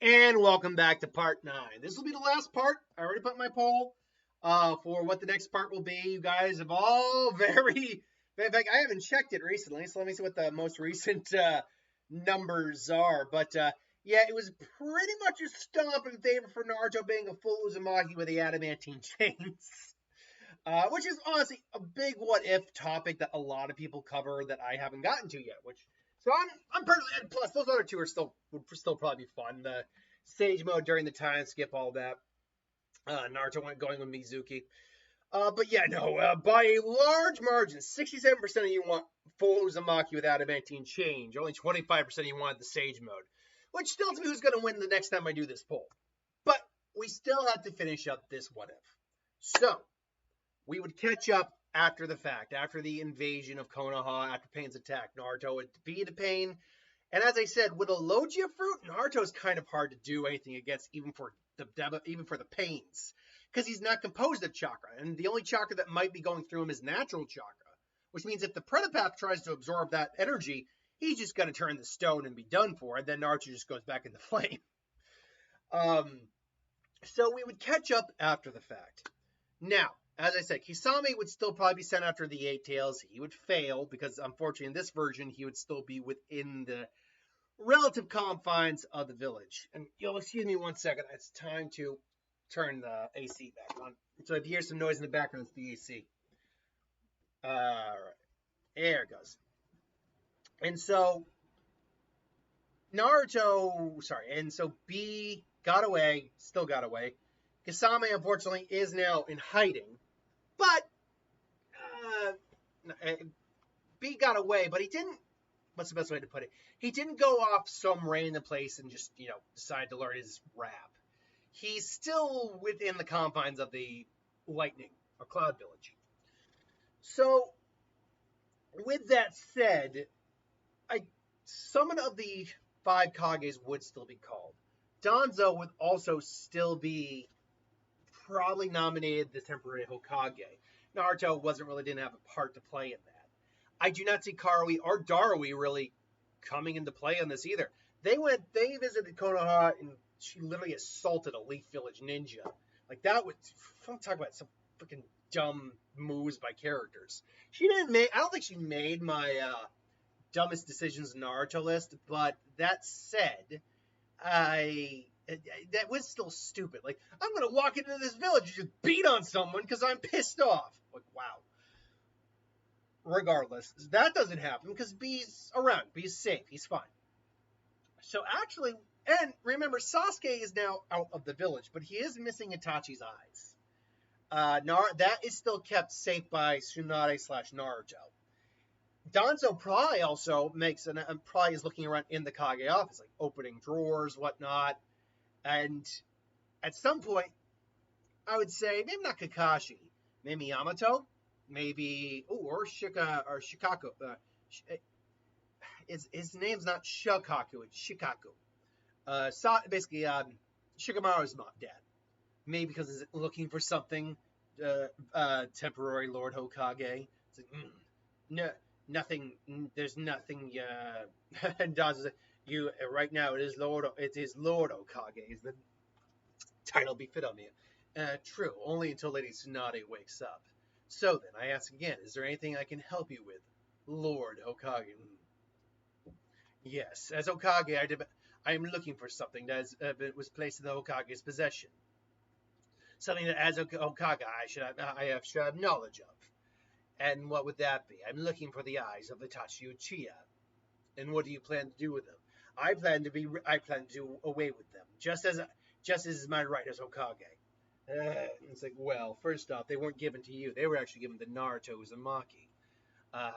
And welcome back to part 9. This will be the last part. I already put my poll for what the next part will be. You guys have all in fact, I haven't checked it recently, so let me see what the most recent numbers are. But yeah, it was pretty much a stomp in favor for Naruto being a full Uzumaki with the adamantine chains. Which is honestly a big what if topic that a lot of people cover that I haven't gotten to yet. So I'm personally, and plus those other two would still probably be fun. The stage mode during the time skip, all that. Naruto went going with Mizuki. But yeah, no, by a large margin, 67% of you want full Uzumaki without adamantine change. Only 25% of you wanted the stage mode, which still tells me who's going to win the next time I do this poll. But we still have to finish up this what if. So we would catch up after the fact, after the invasion of Konoha, after Pain's attack. Naruto would defeat Pain. And as I said, with a Logia fruit, Naruto's kind of hard to do anything against, even for the Pains, because he's not composed of chakra, and the only chakra that might be going through him is natural chakra, which means if the Predapath tries to absorb that energy, he's just going to turn the stone and be done for, and then Naruto just goes back into flame. So we would catch up after the fact. Now, as I said, Kisame would still probably be sent after the Eight Tails. He would fail because, unfortunately, in this version, he would still be within the relative confines of the village. And you'll excuse me one second. It's time to turn the AC back on. So if you hear some noise in the background, it's the AC. All right. There it goes. And so B got away, still got away. Kisame, unfortunately, is now in hiding. But B got away, but he didn't. What's the best way to put it? He didn't go off some random place and just, decide to learn his rap. He's still within the confines of the Lightning or Cloud Village. So, with that said, some of the 5 Kages would still be called. Danzo would also still be probably nominated the temporary Hokage. Naruto didn't have a part to play in that. I do not see Karui or Darui really coming into play on this either. They visited Konoha and she literally assaulted a Leaf Village ninja. Like that was, I'm talking about some freaking dumb moves by characters. I don't think she made my dumbest decisions Naruto list, but that said, that was still stupid. Like, I'm gonna walk into this village and just beat on someone because I'm pissed off. Like, wow. Regardless, that doesn't happen because B's around. B's safe. He's fine. So actually, and remember, Sasuke is now out of the village, but he is missing Itachi's eyes. That is still kept safe by Tsunade/Naruto. Danzo probably also probably is looking around in the Kage office, like opening drawers, whatnot. And at some point, I would say maybe not Kakashi, maybe Yamato, or Shikaku. His name's not Shikaku, it's Shikaku. Basically, Shikamaru's dad. Maybe because he's looking for something, temporary Lord Hokage. It's like, no, nothing. There's nothing. And Danzo's like, right now it is Lord Hokage. Is the title befit on me? True, only until Lady Tsunade wakes up. So then, I ask again, is there anything I can help you with, Lord Hokage? Yes, as Hokage, I am looking for something that was placed in the Hokage's possession. Something that, as Hokage, I should have knowledge of. And what would that be? I'm looking for the eyes of Itachi Uchiha. And what do you plan to do with them? I plan to do away with them, just as is my right as Hokage. It's like, well, first off, they weren't given to you. They were actually given to Naruto Uzumaki.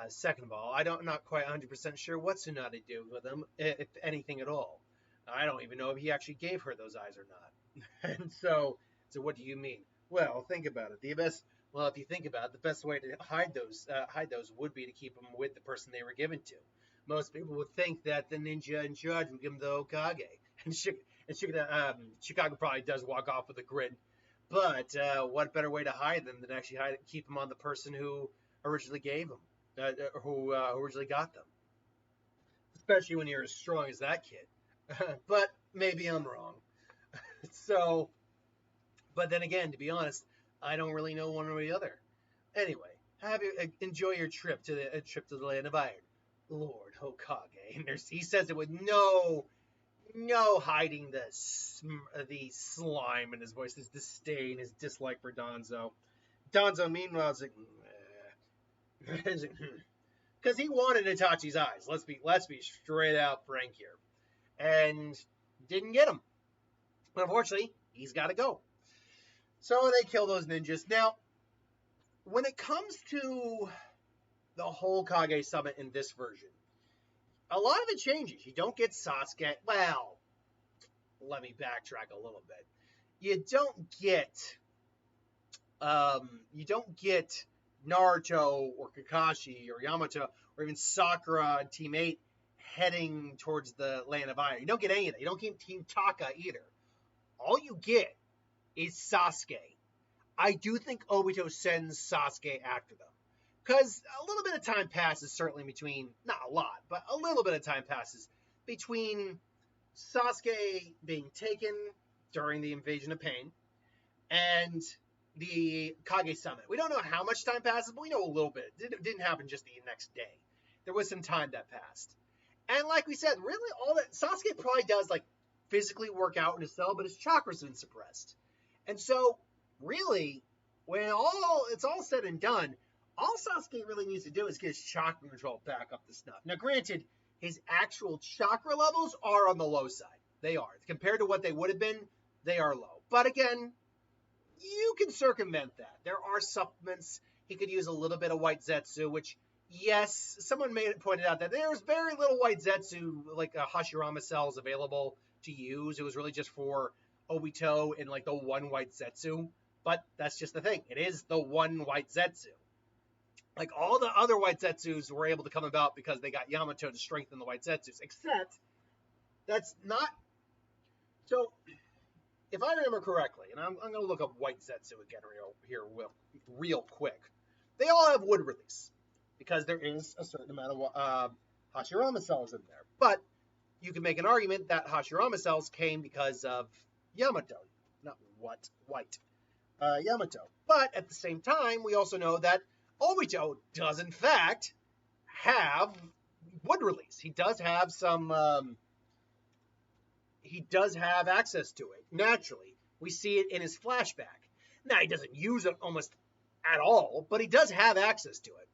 Second of all, I'm not quite 100% sure what Tsunade did with them, if anything at all. I don't even know if he actually gave her those eyes or not. And so what do you mean? Well, think about it. If you think about it, the best way to hide those would be to keep them with the person they were given to. Most people would think that the ninja in charge would give them the Hokage. And Chicago probably does walk off with a grin. But what better way to hide them than actually keep them on the person who originally gave them, who originally got them. Especially when you're as strong as that kid. But maybe I'm wrong. So, but then again, to be honest, I don't really know one or the other. Anyway, enjoy your trip to the land of iron, Lord Hokage. And he says it with no hiding the slime in his voice, his disdain, his dislike for Danzo. Danzo, meanwhile, is like, because he wanted Itachi's eyes. Let's be straight out frank here, and didn't get him. But unfortunately, he's got to go. So they kill those ninjas. Now, when it comes to the whole Kage summit in this version, a lot of it changes. You don't get Sasuke. Well, let me backtrack a little bit. You don't get Naruto or Kakashi or Yamato or even Sakura and Team 8 heading towards the Land of Iron. You don't get any of that. You don't get Team Taka either. All you get is Sasuke. I do think Obito sends Sasuke after them. Because a little bit of time passes, certainly between, not a lot, but a little bit of time passes between Sasuke being taken during the invasion of Pain and the Kage summit. We don't know how much time passes, but we know a little bit. It didn't happen just the next day. There was some time that passed. And like we said, really all that Sasuke probably does like physically work out in his cell, but his chakra's been suppressed. And so really, when it's all said and done, all Sasuke really needs to do is get his chakra control back up to snuff. Now granted, his actual chakra levels are on the low side. They are. Compared to what they would have been, they are low. But again, you can circumvent that. There are supplements. He could use a little bit of white Zetsu, which, yes, someone pointed out that there's very little white Zetsu, like Hashirama cells available to use. It was really just for Obito and like the one white Zetsu. But that's just the thing. It is the one white Zetsu. Like all the other white Zetsus were able to come about because they got Yamato to strengthen the white Zetsus. Except that's not. So if I remember correctly, and I'm going to look up white Zetsu again real quick. They all have wood release because there is a certain amount of Hashirama cells in there. But you can make an argument that Hashirama cells came because of Yamato, not white Yamato. But at the same time, we also know that Obito does in fact have wood release. He does have some. He does have access to it naturally. We see it in his flashback. Now he doesn't use it almost at all, but he does have access to it.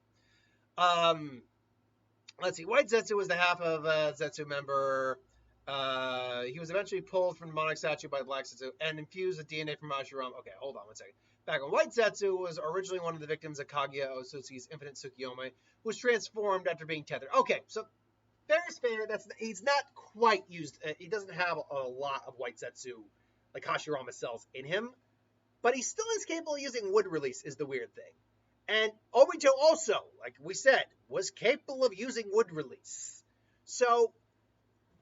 Let's see. White Zetsu was the half of a Zetsu member. He was eventually pulled from the Monarch statue by Black Zetsu and infused with DNA from Hashirama. Okay, hold on one second. Back when White Zetsu was originally one of the victims of Kaguya Osutsuki's Infinite Tsukiyomi, who was transformed after being tethered. Okay, so fair is fair. He's not quite used. He doesn't have a lot of White Zetsu, like Hashirama cells in him, but he still is capable of using wood release. Is the weird thing. And Obito also, like we said, was capable of using wood release. So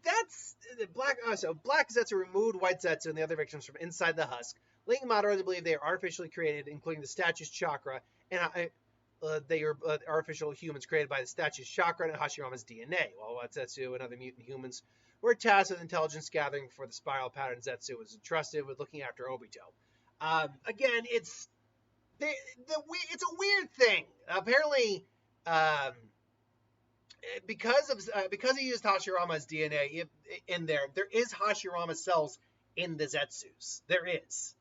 that's Black Zetsu removed White Zetsu and the other victims from inside the husk, leading Madara to believe they are artificially created, including the statue's chakra, and they are artificial humans created by the statue's chakra and Hashirama's DNA, while White Zetsu and other mutant humans were tasked with intelligence gathering for the spiral pattern Zetsu was entrusted with looking after Obito. Again, it's a weird thing. Apparently, because he used Hashirama's DNA in there is Hashirama cells in the Zetsus. There is.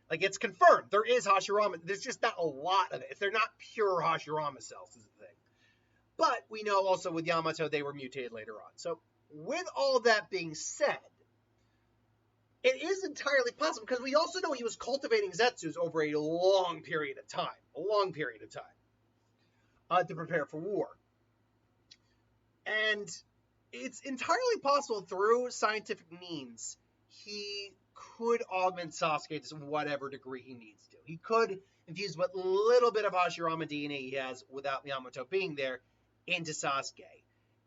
Like, it's confirmed. There is Hashirama. There's just not a lot of it. They're not pure Hashirama cells is the thing. But we know also with Yamato, they were mutated later on. So, with all that being said, it is entirely possible, because we also know he was cultivating Zetsus over a long period of time. To prepare for war. And it's entirely possible through scientific means he could augment Sasuke to whatever degree he needs to. He could infuse what little bit of Hashirama DNA he has without Yamato being there into Sasuke.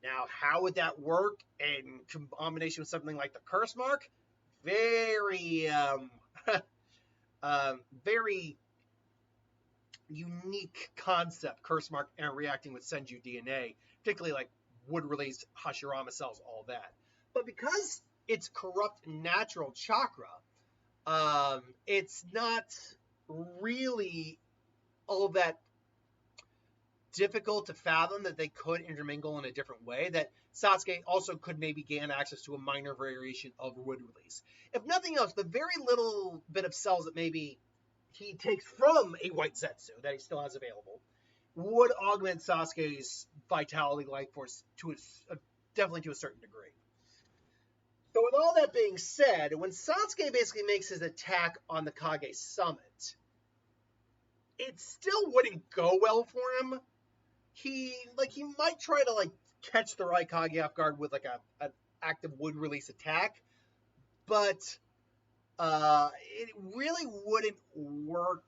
Now, how would that work in combination with something like the curse mark? Very, very unique concept, curse mark and reacting with Senju DNA, particularly like wood release, Hashirama cells, all that. But because it's corrupt natural chakra, It's not really all that difficult to fathom that they could intermingle in a different way, that Sasuke also could maybe gain access to a minor variation of wood release. If nothing else, the very little bit of cells that maybe he takes from a white Zetsu that he still has available would augment Sasuke's vitality life force to definitely to a certain degree. So with all that being said, when Sasuke basically makes his attack on the Kage summit, it still wouldn't go well for him. He might try to catch the Raikage off guard with an active wood release attack, but it really wouldn't work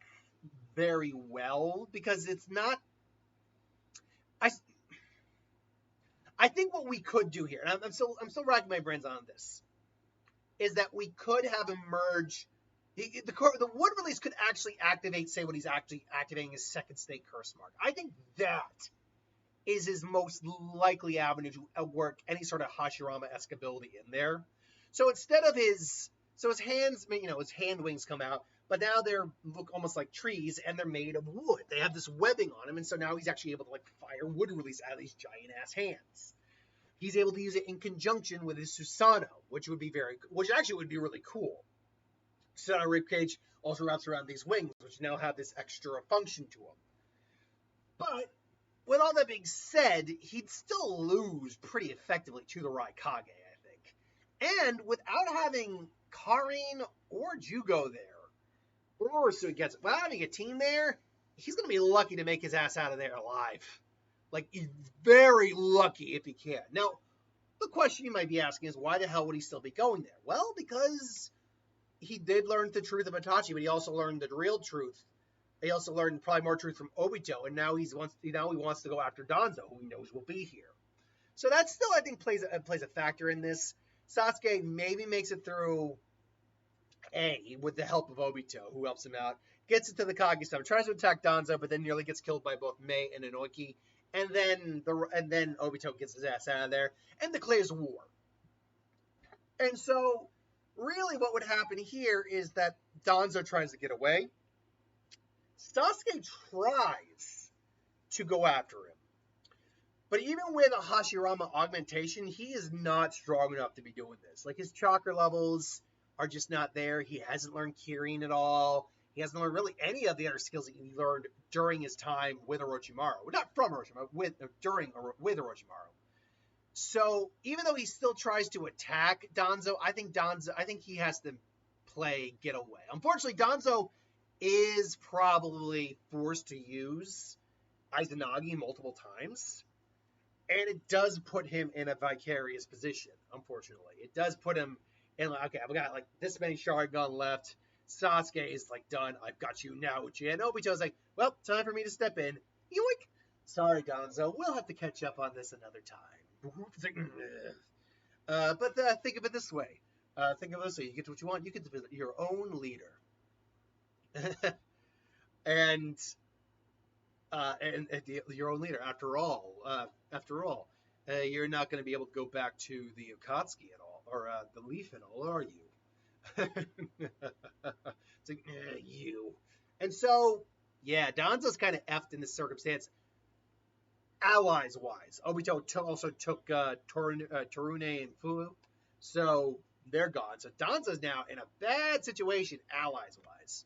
very well because it's not. I I think what we could do here, and I'm still racking my brains on this, is that we could have him merge. The wood release could actually activate, say, what he's actually activating his second state curse mark. I think that is his most likely avenue to work any sort of Hashirama-esque ability in there. So instead of his hands, his hand wings come out, but now they look almost like trees, and they're made of wood. They have this webbing on them, and so now he's actually able to fire wood release out of these giant ass hands. He's able to use it in conjunction with his Susanoo, which actually would be really cool. Susanoo ribcage also wraps around these wings, which now have this extra function to them. But with all that being said, he'd still lose pretty effectively to the Raikage, I think. And without having Karin or Jugo there, or without having a team there, he's going to be lucky to make his ass out of there alive. He's very lucky if he can. Now, the question you might be asking is, why the hell would he still be going there? Well, because he did learn the truth of Itachi, but he also learned the real truth. He also learned probably more truth from Obito, and now he wants to go after Danzo, who he knows will be here. So that still, I think, plays a factor in this. Sasuke maybe makes it through with the help of Obito, who helps him out. Gets into the Kage summit, tries to attack Danzo, but then nearly gets killed by both Mei and Inoki. And then Obito gets his ass out of there and declares war. And so, really, what would happen here is that Danzo tries to get away. Sasuke tries to go after him. But even with a Hashirama augmentation, he is not strong enough to be doing this. His chakra levels are just not there. He hasn't learned Kirin at all. He hasn't learned really any of the other skills that he learned during his time with Orochimaru. Well, not from Orochimaru, with Orochimaru. So even though he still tries to attack Danzo, I think he has to play get away. Unfortunately, Danzo is probably forced to use Izanagi multiple times, and it does put him in a vicarious position. Unfortunately, it does put him in okay, I've got this many Sharingan left. Sasuke is done. I've got you now, Uchiha. And Obito's well, time for me to step in. Yoink! Sorry, Danzo. We'll have to catch up on this another time. But think of it this way. You get what you want. You get to be your own leader. and your own leader. After all, you're not going to be able to go back to the Akatsuki at all, or the Leaf and all, are you? It's you. And so, yeah, Danzo's kind of effed in this circumstance, allies-wise. Obito also took Torune and Fu, so they're gone. So Danzo's now in a bad situation, allies-wise.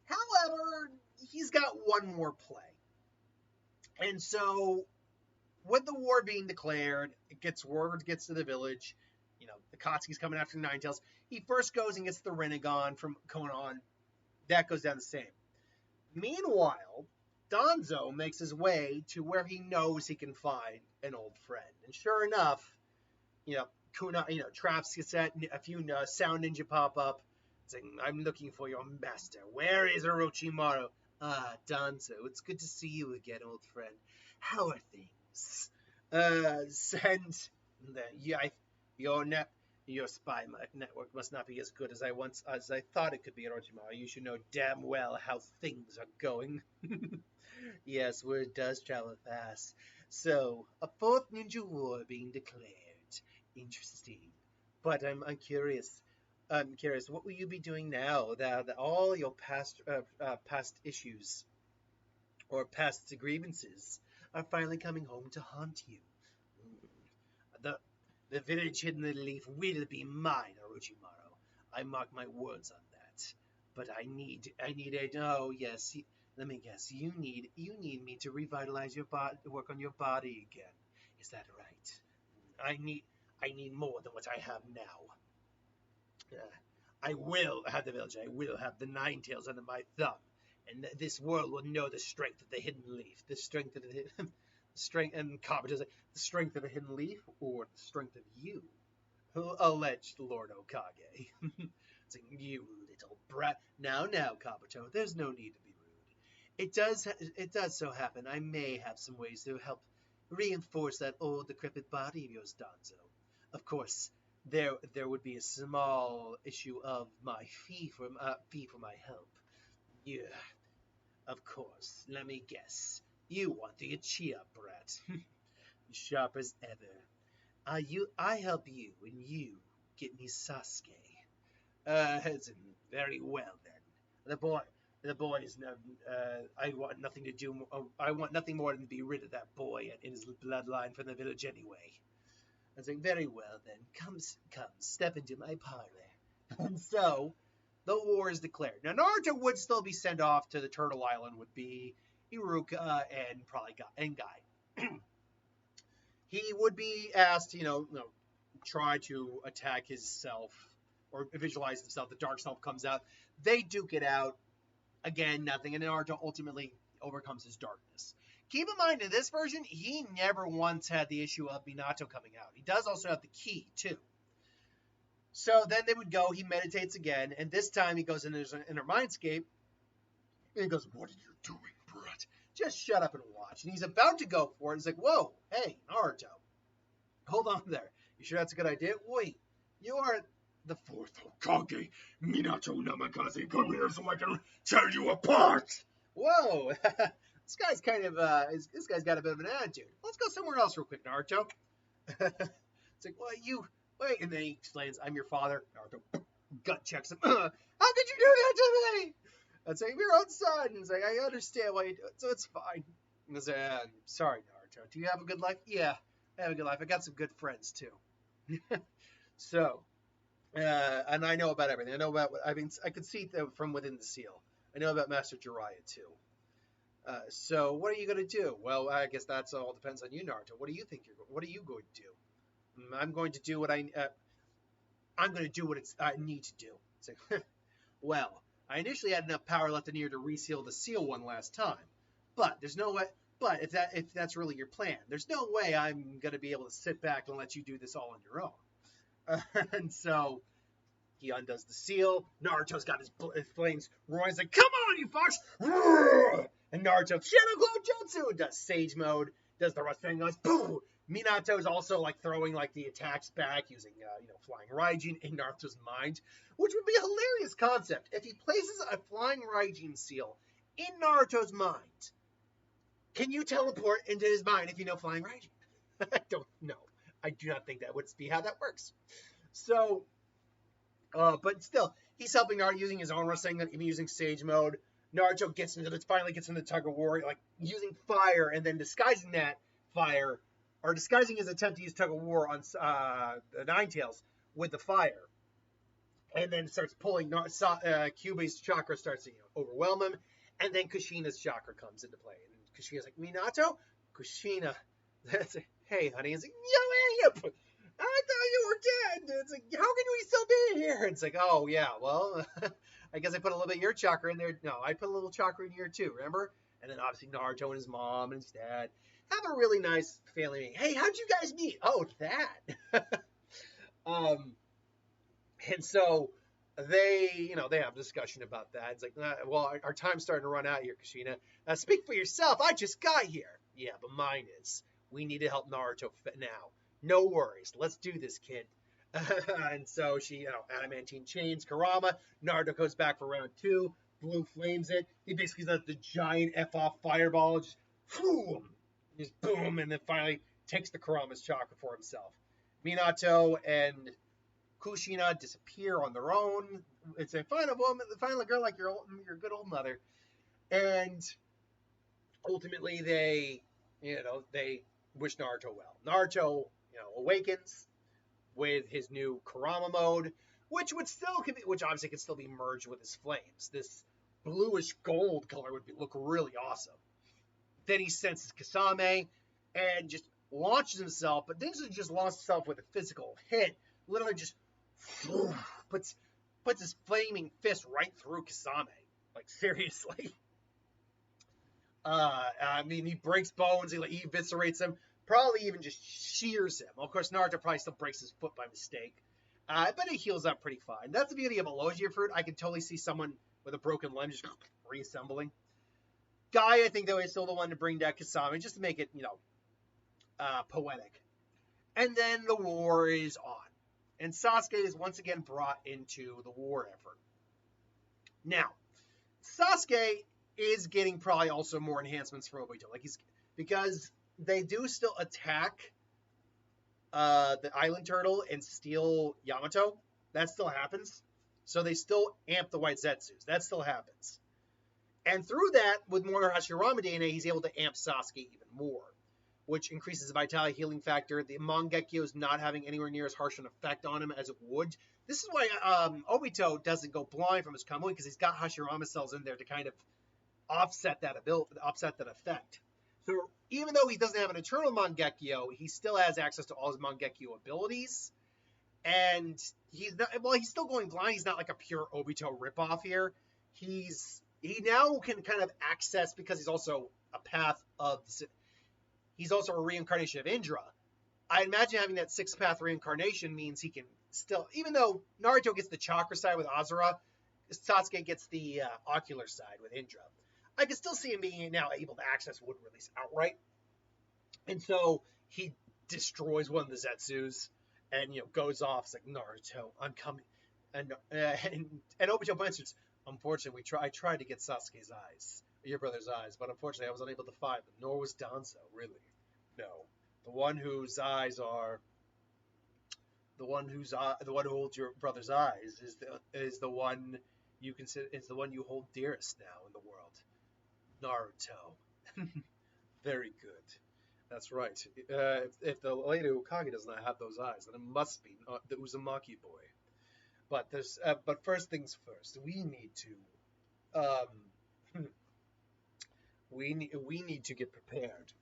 However, he's got one more play. And so, with the war being declared, word gets to the village. The Akatsuki's coming after Ninetales. He first goes and gets the Rinnegan from Konan. That goes down the same. Meanwhile, Danzo makes his way to where he knows he can find an old friend. And sure enough, traps gets set, a few sound ninja pop up, saying, I'm looking for your master. Where is Orochimaru? Ah, Danzo, it's good to see you again, old friend. How are things? Your spy network must not be as good as I thought it could be, Orochimaru. You should know damn well how things are going. Yes, word does travel fast. So, a fourth ninja war being declared. Interesting. But I'm curious. I'm curious, what will you be doing now that all your past issues or past grievances are finally coming home to haunt you? The the village hidden in the leaf will be mine, Orochimaru. I mark my words on that. But I need a oh yes. Let me guess. You need me to revitalize your body, work on your body again. Is that right? I need more than what I have now. Uh, I will have the village. I will have the nine tails under my thumb, and this world will know the strength of the hidden leaf, the strength of the strength and Kabuto's like, the strength of a hidden leaf, or the strength of you, alleged Lord Okage. It's like, you little brat. Now, Kabuto, there's no need to be rude. It does so happen I may have some ways to help reinforce that old decrepit body of yours, Danzo. Of course, there would be a small issue of my fee for my help. Yeah, of course. Let me guess. You want the Uchiha brat, sharp as ever. I help you, and you get me Sasuke. It's very well then. The boy, the boy is. I want nothing to do. I want nothing more than to be rid of that boy and his bloodline from the village anyway. I was like, very well then. Come, step into my parlor. And so, the war is declared. Now, Naruto would still be sent off to the Turtle Island. Would be Iruka and probably Guy. He would be asked, try to attack his self or visualize himself. The dark self comes out. They duke it out. Again, nothing. And Naruto ultimately overcomes his darkness. Keep in mind, in this version, he never once had the issue of Minato coming out. He does also have the key, too. So then they would go, he meditates again, and this time he goes into his inner mindscape, and he goes, what are you doing, Brett? Just shut up and watch. And he's about to go for it. He's like, whoa, hey, Naruto. Hold on there. You sure that's a good idea? Wait, you are the fourth Hokage. Minato Namikaze come here so I can tear you apart. Whoa, this guy's kind of, this guy's got a bit of an attitude. Let's go somewhere else real quick, Naruto. It's like, well, wait, and then he explains, I'm your father. Naruto gut checks him. How could you do that to me? I'd say, your own son. He's like, I understand why you do it, so it's fine. And I say, sorry, Naruto. Do you have a good life? Yeah, I have a good life. I got some good friends, too. So, and I know about everything. I know about, I could see from within the seal. I know about Master Jiraiya, too. So, what are you going to do? Well, I guess that's all depends on you, Naruto. What do you think what are you going to do? I'm going to do what I need to do. It's like, well, I initially had enough power left in here to reseal the seal one last time, but there's no way. But if that's really your plan, there's no way I'm gonna be able to sit back and let you do this all on your own. And so he undoes the seal. Naruto's got his flames roaring. He's like, "Come on, you fox!" And Naruto Shadow Clone Jutsu does Sage Mode, does the rust thing, goes boom. Minato's also like throwing like the attacks back using flying Raijin in Naruto's mind, which would be a hilarious concept if he places a flying Raijin seal in Naruto's mind. Can you teleport into his mind if you know flying Raijin? I don't know. I do not think that would be how that works. So, but still, he's helping Naruto using his own wrestling, even using Sage Mode. Naruto finally gets into tug of war, like using fire and then disguising that fire. Or disguising his attempt to use tug of war on the Nine Tails with the fire, and then starts pulling. Kyuubi's chakra starts to overwhelm him, and then Kushina's chakra comes into play. And Kushina's like, Minato, Kushina, hey honey, it's like, yo, I thought you were dead. It's like, how can we still be here? It's like, oh yeah, well, I guess I put a little bit of your chakra in there. No, I put a little chakra in here too. Remember? And then obviously Naruto and his mom and his dad have a really nice family meeting. Hey, how'd you guys meet? Oh, that. And so they have a discussion about that. It's like, well, our time's starting to run out here, Kushina. Speak for yourself. I just got here. Yeah, but mine is. We need to help Naruto now. No worries. Let's do this, kid. And so she, adamantine chains Kurama. Naruto goes back for round 2. Blue flames it. He basically does the giant F-off fireball. Just boom, and then finally takes the Kurama's chakra for himself. Minato and Kushina disappear on their own. It's a find a girl like your good old mother, and ultimately they wish Naruto well. Naruto awakens with his new Kurama mode, which obviously can still be merged with his flames. This bluish gold color would look really awesome. Then he senses Kasame and just launches himself, but doesn't just launch himself with a physical hit. Literally just puts his flaming fist right through Kasame. Like, seriously. He breaks bones, he eviscerates him, probably even just shears him. Of course, Naruto probably still breaks his foot by mistake, but he heals up pretty fine. That's the beauty of a Logia fruit. I can totally see someone with a broken limb just reassembling. Guy, I think, though, is still the one to bring down Kasame, just to make it, poetic. And then the war is on. And Sasuke is once again brought into the war effort. Now, Sasuke is getting probably also more enhancements for Obito. Because they do still attack the Island Turtle and steal Yamato. That still happens. So they still amp the White Zetsus. That still happens. And through that, with more Hashirama DNA, he's able to amp Sasuke even more, which increases the vitality healing factor. The Mangekyo is not having anywhere near as harsh an effect on him as it would. This is why Obito doesn't go blind from his Kamui, because he's got Hashirama cells in there to kind of offset that effect. So even though he doesn't have an eternal Mangekyo, he still has access to all his Mangekyo abilities. And he's still going blind. He's not like a pure Obito ripoff here. He now can kind of access, because he's also he's also a reincarnation of Indra. I imagine having that sixth path reincarnation means he can still, even though Naruto gets the chakra side with Azura, Sasuke gets the ocular side with Indra. I can still see him being now able to access Wood Release outright. And so he destroys one of the Zetsus and goes off. It's like, Naruto, I'm coming. And Obito answers, unfortunately, I tried to get Sasuke's eyes, your brother's eyes, but unfortunately I was unable to find them, nor was Danzo, really. No. The one who holds your brother's eyes is the one you hold dearest now in the world. Naruto. Very good. That's right. If the lady Kage does not have those eyes, then it must be the Uzumaki boy. But first things first, we need to get prepared,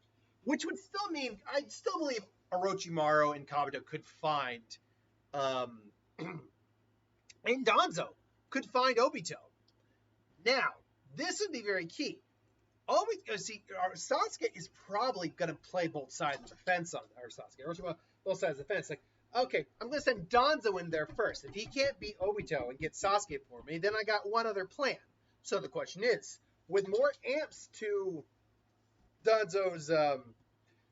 which would still mean I still believe Orochimaru and Kabuto could find, and Danzo could find Obito. Now, this would be very key. Sasuke is probably going to play both sides of the fence Orochimaru, both sides of the fence. Like, okay, I'm going to send Danzo in there first. If he can't beat Obito and get Sasuke for me, then I got one other plan. So the question is, with more amps to Danzo's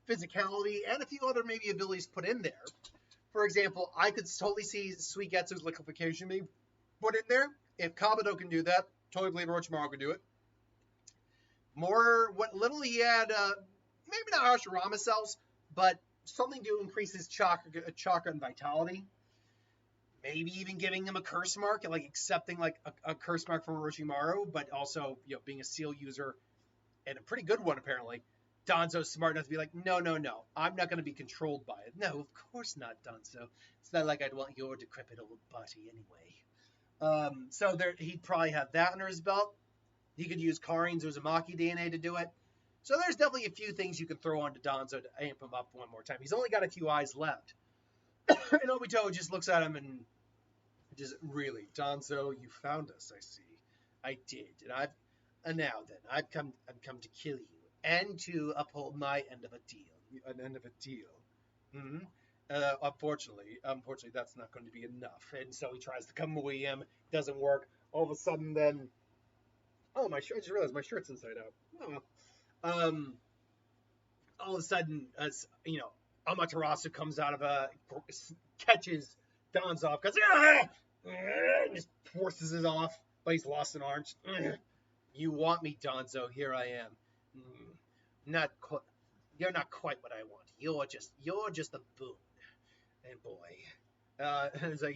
physicality and a few other maybe abilities put in there, for example, I could totally see Suigetsu's liquefaction being put in there. If Kabuto can do that, totally believe Orochimaru can do it. More, what little he had, maybe not Hashirama cells, but something to increase his chakra and vitality. Maybe even giving him a curse mark, like accepting like a curse mark from Orochimaru, but also being a seal user, and a pretty good one apparently. Danzo's smart enough to be like, no, I'm not going to be controlled by it. No, of course not, Danzo. It's not like I'd want your decrepit old body anyway. So he'd probably have that under his belt. He could use Karin's Uzumaki DNA to do it. So there's definitely a few things you can throw onto Danzo to amp him up one more time. He's only got a few eyes left. And Obito just looks at him and just, really, Danzo, you found us, I see. I did. And now then, I've come to kill you and to uphold my end of a deal. An end of a deal. Mm-hmm. Unfortunately, that's not going to be enough. And so he tries to Kamui him. Doesn't work. All of a sudden, then, oh, my shirt! I just realized my shirt's inside out. Oh. All of a sudden, Amaterasu comes out of catches Danzo off, goes, and just forces it off, but he's lost an arm. You want me, Danzo? Here I am. You're not quite what I want. You're just a boon. And boy, It's like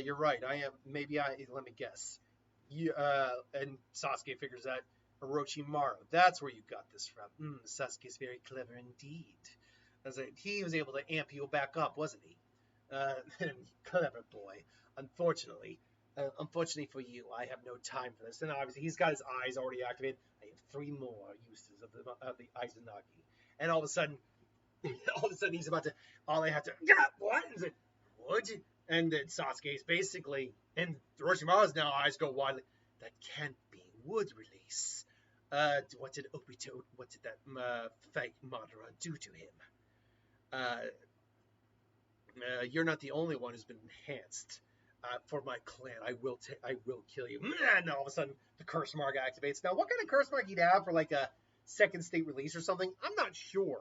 you're right. I am. Maybe I. Let me guess. And Sasuke figures out Orochimaru. That's where you got this from. Sasuke's very clever indeed. I was like, he was able to amp you back up, wasn't he? Clever boy. Unfortunately for you, I have no time for this. And obviously, he's got his eyes already activated. I have 3 more uses of the Izanagi. And all of a sudden, he's about to. All I have to. Yeah, what? And like, what? And then Sasuke's basically, and Orochimaru's now eyes go wide. That can't be wood release. What did that fake Madara do to him? You're not the only one who's been enhanced. For my clan, I will kill you. And all of a sudden, the curse mark activates. Now, what kind of curse mark he'd have for like a second state release or something? I'm not sure.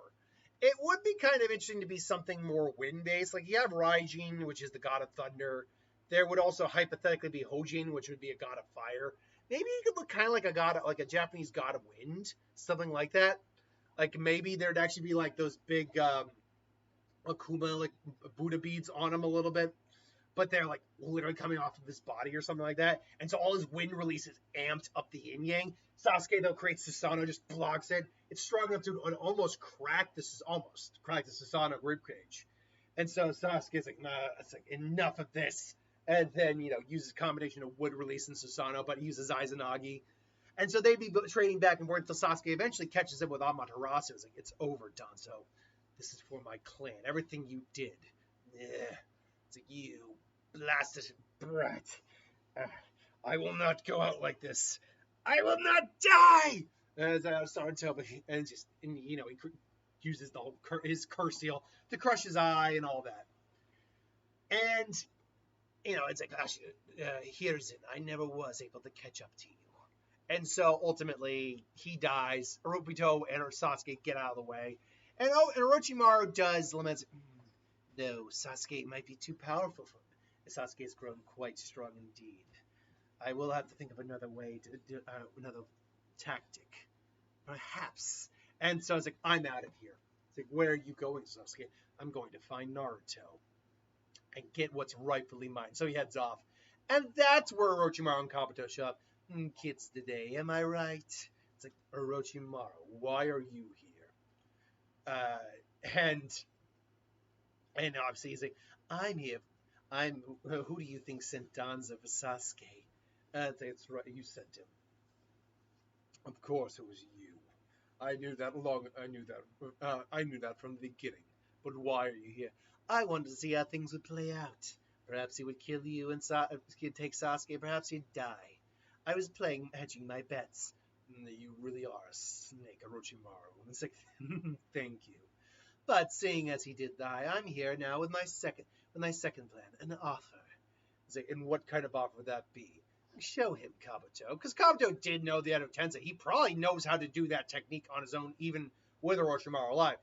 It would be kind of interesting to be something more wind-based. Like, you have Raijin, which is the god of thunder. There would also hypothetically be Hojin, which would be a god of fire. Maybe he could look kind of like a Japanese god of wind, something like that. Like, maybe there'd actually be like those big Akuma, like Buddha beads on him a little bit. But they're like literally coming off of his body or something like that. And so all his wind releases amped up the yin-yang. Sasuke, though, creates Susanoo, just blocks it. It's strong enough to almost crack the Susanoo ribcage. And so Sasuke's like, nah, it's like, enough of this. And then, uses a combination of wood release and Susanoo, but he uses Izanagi. And so they'd be trading back and forth until Sasuke eventually catches him with Amaterasu. It's like, it's over, Danzo. This is for my clan. Everything you did. Yeah. It's like, you blasted brat. I will not go out like this. I will not die! As I started to, and he uses his curse seal to crush his eye and all that. And, it's like, gosh, here's it. I never was able to catch up to you. And so, ultimately, he dies. Orochito and Sasuke get out of the way. And Orochimaru does lament, no, Sasuke might be too powerful for me. Sasuke has grown quite strong indeed. I will have to think of another way to do another tactic, perhaps. And so I was like, I'm out of here. It's like, where are you going, Sasuke? I'm going to find Naruto and get what's rightfully mine. So he heads off, and that's where Orochimaru and Kabuto show up. Kids today, am I right? It's like, Orochimaru, why are you here? And obviously he's like, I'm here. Who do you think sent Danzo for Sasuke? That's right, you sent him. Of course it was you. I knew that from the beginning. But why are you here? I wanted to see how things would play out. Perhaps he would kill you and take Sasuke. Perhaps he'd die. I was hedging my bets. You really are a snake, Orochimaru. It's like, thank you. But seeing as he did die, I'm here now with my second plan, an offer. It's like, and what kind of offer would that be? Show him, Kabuto. Because Kabuto did know the Edo Tensei. He probably knows how to do that technique on his own, even with Orochimaru alive.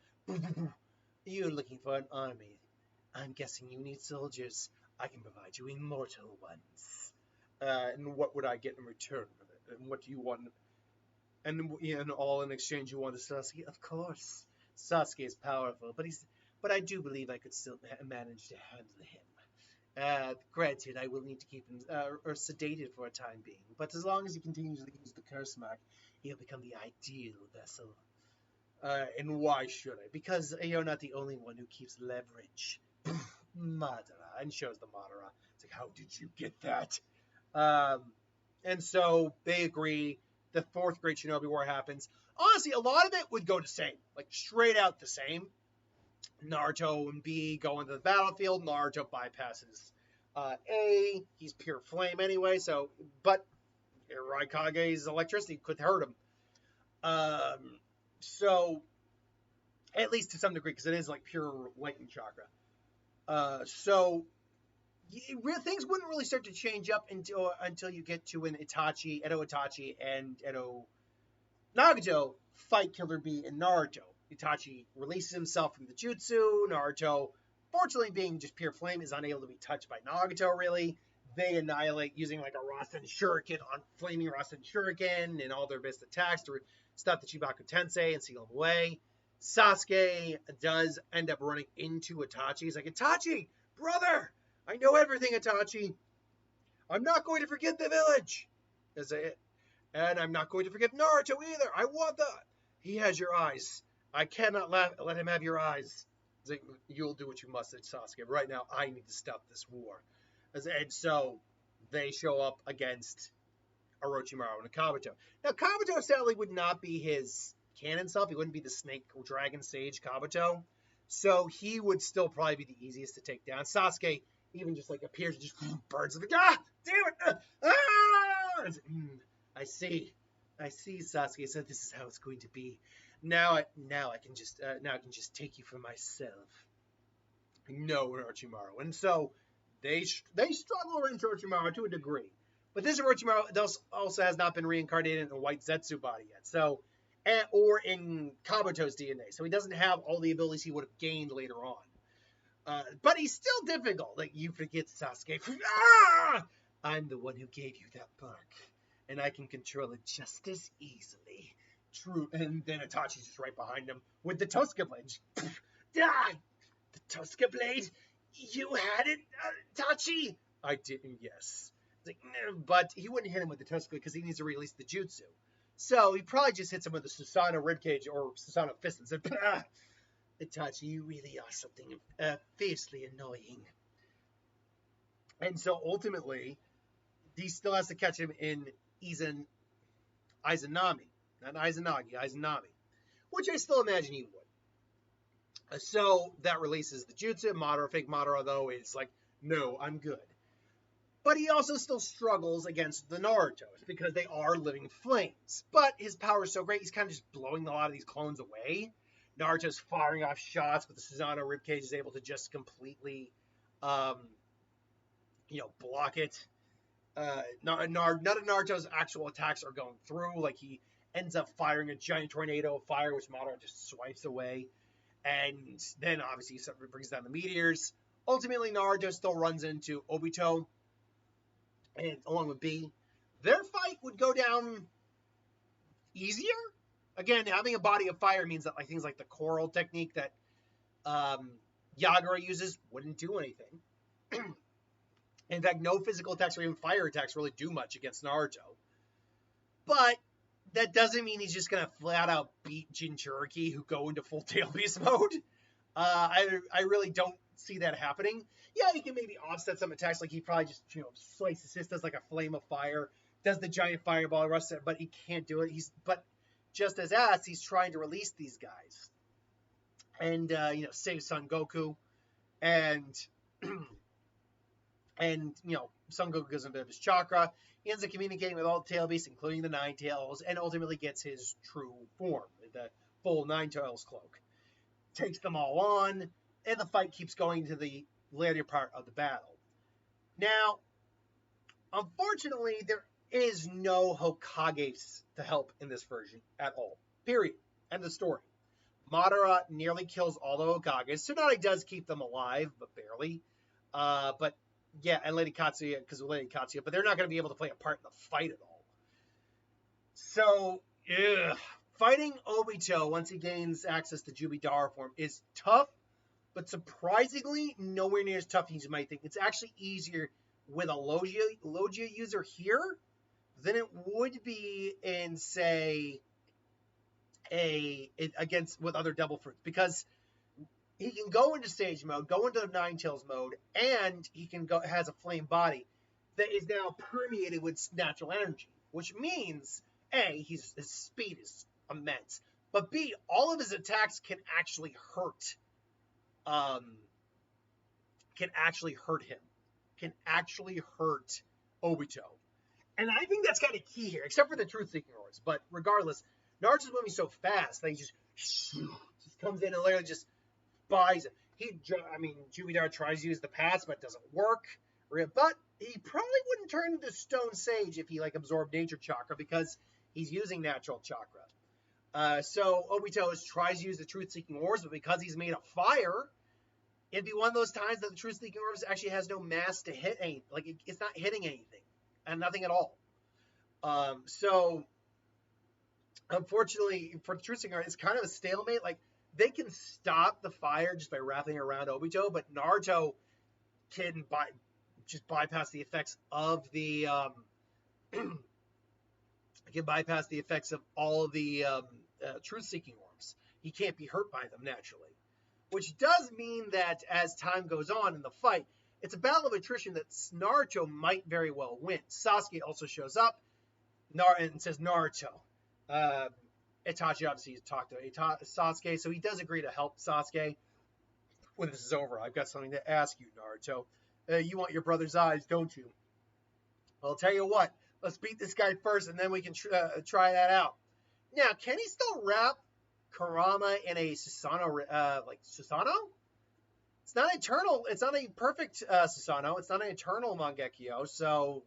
You're looking for an army. I'm guessing you need soldiers. I can provide you immortal ones. And what would I get in return for it? And what do you want? And all in exchange you want Sasuke? Of course. Sasuke is powerful, but I do believe I could still manage to handle him. Granted, I will need to keep him sedated for a time being, but as long as he continues to use the curse mark, he'll become the ideal vessel. And why should I? Because you're not the only one who keeps leverage. Madara, and shows the Madara. It's like, how did you get that? And so they agree. The fourth Great Shinobi War happens. Honestly, a lot of it would go the same. Like, straight out the same. Naruto and B go into the battlefield. Naruto bypasses A. He's pure flame anyway, so... But Kage's electricity could hurt him. So... At least to some degree, because it is, like, pure lightning chakra. So... things wouldn't really start to change up until you get to when Edo Itachi and Edo Nagato fight Killer Bee and Naruto. Itachi releases himself from the jutsu. Naruto, fortunately being just pure flame, is unable to be touched by Nagato, really. They annihilate using like a Rasen Shuriken on flaming Rasen Shuriken and all their best attacks to stop the Chibaku Tensei and seal him away. Sasuke does end up running into Itachi. He's like, Itachi, brother, I know everything, Itachi. I'm not going to forget the village. And I'm not going to forget Naruto either. I want the... He has your eyes. I cannot let him have your eyes. He's like, you'll do what you must, Sasuke. Right now, I need to stop this war. And so they show up against Orochimaru and Kabuto. Now, Kabuto sadly would not be his canon self. He wouldn't be the snake dragon sage Kabuto. So he would still probably be the easiest to take down. Sasuke even just like appears and just burns like, ah, damn it, I see, Sasuke. So this is how it's going to be. Now I can just take you for myself. No, Orochimaru. And so they struggle into Orochimaru to a degree. But this Orochimaru also has not been reincarnated in a white Zetsu body yet. So, or in Kabuto's DNA. So he doesn't have all the abilities he would have gained later on. But he's still difficult. Like, you forget, Sasuke. I'm the one who gave you that bark. And I can control it just as easily. True. And then Itachi's just right behind him with the Tosca blade. The Tosca blade? You had it, Itachi? I didn't, yes. Like, but he wouldn't hit him with the Tosca because he needs to release the jutsu. So he probably just hits him with the Susanoo ribcage or Susanoo fist and said, Itachi, you really are something fiercely annoying. And so ultimately, he still has to catch him in Izanami. Not Izanagi, Izanami. Which I still imagine he would. So that releases the jutsu. Madara, fake Madara, though, is like, no, I'm good. But he also still struggles against the Narutos because they are living flames. But his power is so great, he's kind of just blowing a lot of these clones away. Naruto's firing off shots, but the Susanoo ribcage is able to just completely, block it. None of Naruto's actual attacks are going through. Like, he ends up firing a giant tornado of fire, which Madara just swipes away. And then, obviously, he brings down the meteors. Ultimately, Naruto still runs into Obito, and along with B. Their fight would go down easier. Again, having a body of fire means that things like the coral technique that Yagura uses wouldn't do anything. In fact, no physical attacks or even fire attacks really do much against Naruto. But that doesn't mean he's just going to flat out beat Jinchuriki, who go into full tail beast mode. I really don't see that happening. Yeah, he can maybe offset some attacks, like he probably just slices his, does like a flame of fire, does the giant fireball rush, but he can't do it. But just as he's trying to release these guys, and save Son Goku, and Son Goku gives him a bit of his chakra. He ends up communicating with all the tail beasts, including the Nine Tails, and ultimately gets his true form, the full Nine Tails cloak. Takes them all on, and the fight keeps going to the later part of the battle. Now, unfortunately, there is no Hokages to help in this version at all. Period. End of story. Madara nearly kills all the Hokages. Tsunade does keep them alive, but barely. But yeah, and Lady Katsuya, but they're not going to be able to play a part in the fight at all. So, fighting Obito once he gains access to Jubidara form is tough, but surprisingly nowhere near as tough as you might think. It's actually easier with a Logia user here than it would be in, say, with other Devil Fruits, because he can go into stage mode, go into the Nine Tails mode, and he has a flame body that is now permeated with natural energy, which means A, his speed is immense, but B, all of his attacks can actually hurt him, can actually hurt Obito. And I think that's kind of key here, except for the truth-seeking ores. But regardless, Naruto's moving so fast that he just comes in and literally just buys it. Jubidara tries to use the pass, but it doesn't work. But he probably wouldn't turn into Stone Sage if he absorbed nature chakra, because he's using natural chakra. So Obito tries to use the truth-seeking ores, but because he's made of fire, it'd be one of those times that the truth-seeking ores actually has no mass to hit anything. It's not hitting anything, and nothing at all. So unfortunately for the truth-seeking ores, it's kind of a stalemate. they can stop the fire just by wrapping around Obito, but Naruto can just bypass the effects of the can bypass the effects of all of the truth-seeking orbs. He can't be hurt by them naturally, which does mean that as time goes on in the fight, it's a battle of attrition that Naruto might very well win. Sasuke also shows up and says, Naruto. Itachi obviously talked to Sasuke, so he does agree to help Sasuke. When this is over, I've got something to ask you, Naruto. You want your brother's eyes, don't you? Well, I'll tell you what. Let's beat this guy first, and then we can try that out. Now, can he still wrap Kurama in a Susanoo, like Susanoo? It's not eternal. It's not a perfect Susanoo. It's not an eternal Mangekyo, so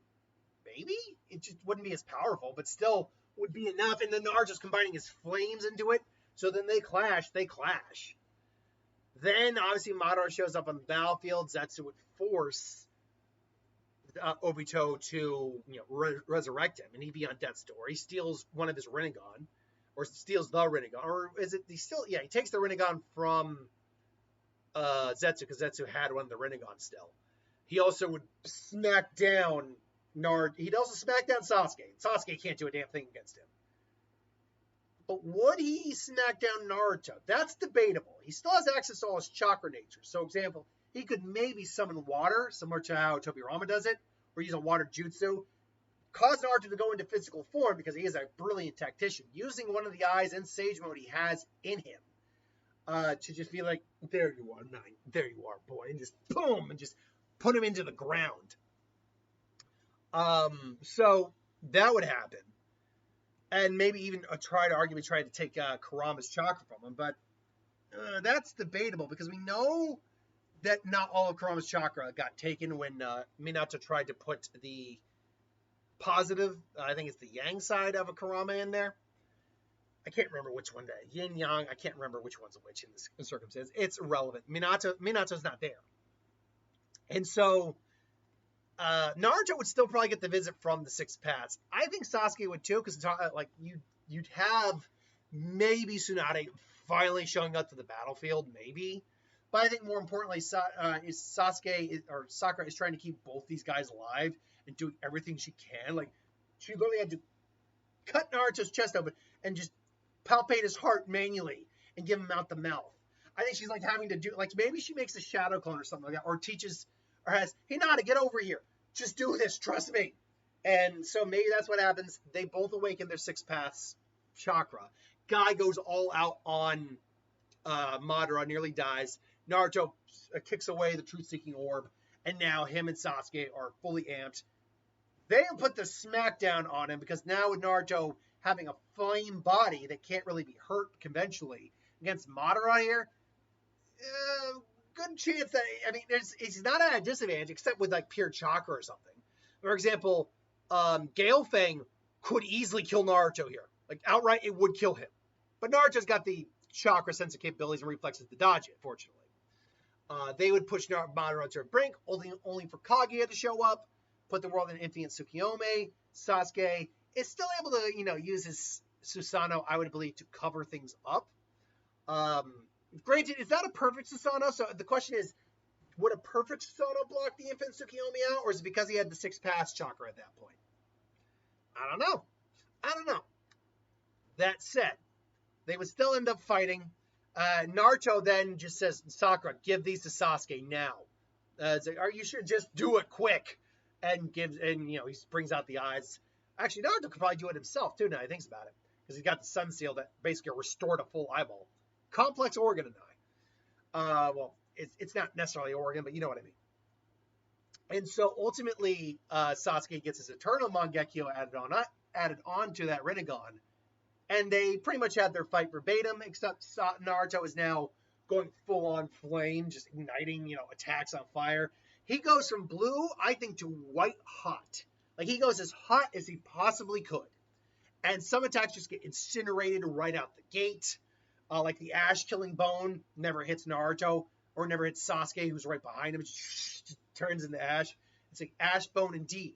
maybe it just wouldn't be as powerful, but still would be enough. And then Naruto's combining his flames into it, so then they clash. Then, obviously, Madara shows up on the battlefield. Zetsu would force Obito to, resurrect him, and he'd be on death's door. He steals one of his Rinnegan, or steals the Rinnegan, or is it he takes the Rinnegan from Zetsu, because Zetsu had one of the Rinnegan still. He also would smack down He'd also smack down Sasuke. Sasuke can't do a damn thing against him. But would he smack down Naruto? That's debatable. He still has access to all his chakra nature. So, example, he could maybe summon water, similar to how Tobirama does it, or use a water jutsu, cause Naruto to go into physical form because he is a brilliant tactician, using one of the eyes and Sage Mode he has in him to just be like, there you are, Nine. There you are, boy. And just boom, and just put him into the ground. So that would happen. And maybe even try to take Kurama's chakra from him. But that's debatable because we know that not all of Kurama's chakra got taken when Minato tried to put the positive, I think it's the yang side of a Kurama in there. I can't remember which one that yin yang. I can't remember which one's which in this circumstance. It's irrelevant. Minato's not there, and so Naruto would still probably get the visit from the Six Paths. I think Sasuke would too, because like you'd have maybe Tsunade finally showing up to the battlefield, maybe. But I think more importantly, Sasuke or Sakura is trying to keep both these guys alive and doing everything she can. Like she literally had to cut Naruto's chest open and just palpate his heart manually and give him out the mouth. I think she's like having to do, like maybe she makes a shadow clone or something like that, or teaches, or has, Hinata, get over here. Just do this, trust me. And so maybe that's what happens. They both awaken their Six Paths chakra. Guy goes all out on Madara, nearly dies. Naruto kicks away the truth-seeking orb, and now him and Sasuke are fully amped. They put the smackdown on him because now with Naruto having a flame body that can't really be hurt conventionally against Madara here, good chance that, I mean, he's not at a disadvantage except with like pure chakra or something. For example, Gale Fang could easily kill Naruto here. Like outright, it would kill him. But Naruto's got the chakra sense of capabilities and reflexes to dodge it, fortunately. They would push Madara to a brink, only for Kage to show up, put the world in infinite Tsukiyomi. Sasuke is still able to, use his Susanoo, I would believe, to cover things up. Granted, it's not a perfect Susanoo, so the question is, would a perfect Susanoo block the infinite Tsukiyomi out, or is it because he had the Six Paths chakra at that point? I don't know. That said, they would still end up fighting. Naruto then just says, Sakura, give these to Sasuke now. It's like, are you sure? Just do it quick. And he brings out the eyes. Actually, Naruto could probably do it himself, too, now he thinks about it. Because he's got the Sun Seal that basically restored a full eyeball. Complex organ in eye. Well, it's not necessarily organ, but you know what I mean. And so, ultimately, Sasuke gets his Eternal Mangekyo added on to that Rinnegan. And they pretty much had their fight verbatim, except Naruto is now going full-on flame, just igniting, attacks on fire. He goes from blue, I think, to white hot. Like, he goes as hot as he possibly could. And some attacks just get incinerated right out the gate. Like the ash killing bone never hits Naruto, or never hits Sasuke, who's right behind him. It just turns into ash. It's like ash bone indeed.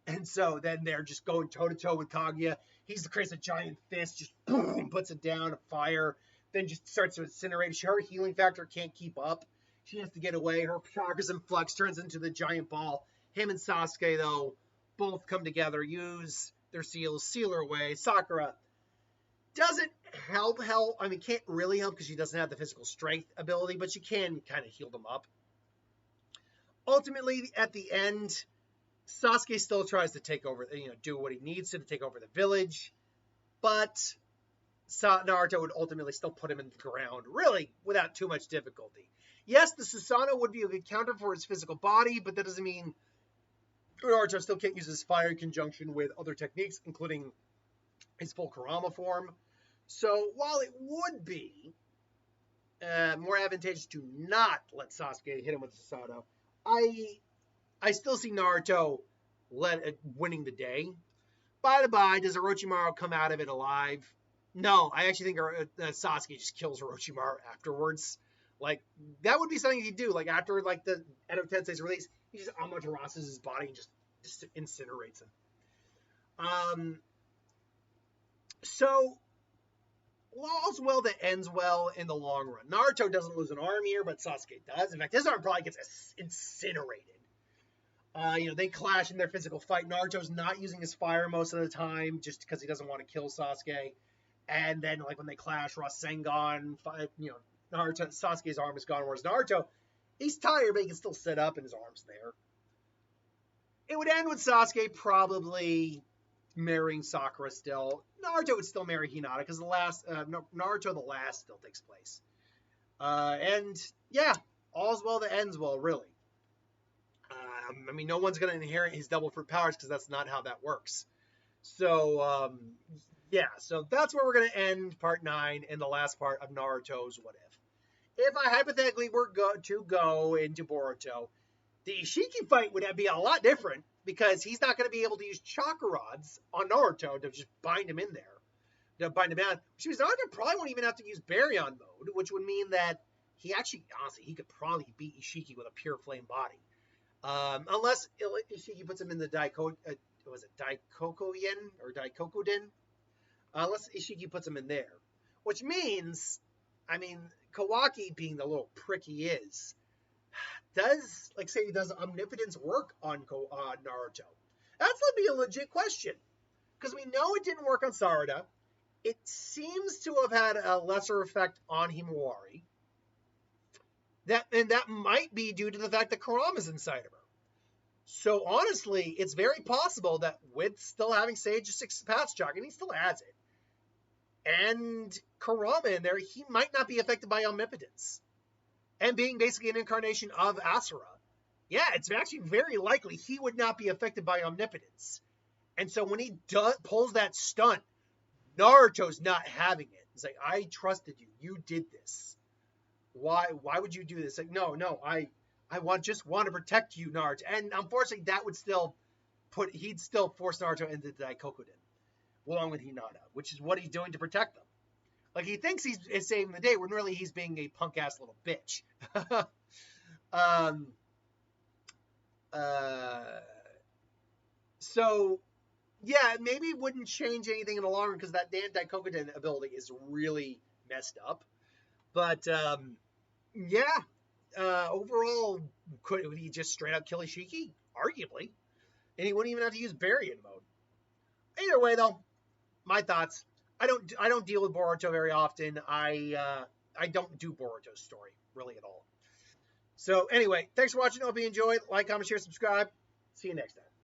And so then they're just going toe-to-toe with Kaguya. He's creates a giant fist, just boom, puts it down, fire. then just starts to incinerate. Her healing factor can't keep up. She has to get away. Her chakras and flux turns into the giant ball. Him and Sasuke, though, both come together, use their seals, seal her away. Sakura doesn't help. I mean, can't really help because she doesn't have the physical strength ability, but she can kind of heal them up. Ultimately, at the end, Sasuke still tries to take over, do what he needs to take over the village, but Naruto would ultimately still put him in the ground, really, without too much difficulty. Yes, the Susanoo would be a good counter for his physical body, but that doesn't mean Naruto still can't use his fire in conjunction with other techniques, including his full Kurama form. So while it would be more advantageous to not let Sasuke hit him with Susanoo, I still see Naruto winning the day. By the by, does Orochimaru come out of it alive? No, I actually think Sasuke just kills Orochimaru afterwards. Like, that would be something he'd do. Like, after, like, the Edo Tensei's release, he just Amaterasu's his body and just incinerates him. So, all's well that ends well in the long run. Naruto doesn't lose an arm here, but Sasuke does. In fact, his arm probably gets incinerated. They clash in their physical fight. Naruto's not using his fire most of the time just because he doesn't want to kill Sasuke. And then, like, when they clash, Rasengan, Naruto, Sasuke's arm is gone, whereas Naruto, he's tired, but he can still sit up and his arm's there. It would end with Sasuke probably marrying Sakura still. Naruto would still marry Hinata because Naruto the Last still takes place. And yeah, all's well that ends well, really. I mean, no one's going to inherit his double fruit powers because that's not how that works. So, yeah, so that's where we're going to end part 9 and the last part of Naruto's What If. If I hypothetically were to go into Boruto, the Ishiki fight would be a lot different because he's not going to be able to use chakra rods on Naruto to just bind him in there, to bind him down. Which means Naruto probably won't even have to use Baryon mode, which would mean that he could probably beat Ishiki with a pure flame body. Unless Ishiki puts him in the Daikokoden or Daikokuden? Unless Ishiki puts him in there. Which means, I mean, Kawaki, being the little prick he is, does omnipotence work on Naruto? That's going to be a legit question. Because we know it didn't work on Sarada. It seems to have had a lesser effect on Himawari. And that might be due to the fact that Kurama's inside of her. So honestly, it's very possible that with still having Sage 6 Path Chakra, and he still has it, and Kurama in there, he might not be affected by omnipotence. And being basically an incarnation of Asura, yeah, it's actually very likely he would not be affected by omnipotence. And so when he pulls that stunt, Naruto's not having it. It's like, I trusted you. You did this. Why would you do this? Like, no, I just want to protect you, Naruto. And unfortunately, that would he'd still force Naruto into the Daikokuden, along with Hinata, which is what he's doing to protect them. Like, he thinks he's saving the day, when really he's being a punk-ass little bitch. So, yeah, maybe it wouldn't change anything in the long run, because that damn Daikokuden ability is really messed up. But, yeah, overall, would he just straight up kill Ishiki? Arguably. And he wouldn't even have to use Baryon mode. Either way, though, my thoughts. I don't deal with Boruto very often. I don't do Boruto's story really at all. So anyway, thanks for watching. Hope you enjoyed. Like, comment, share, subscribe. See you next time.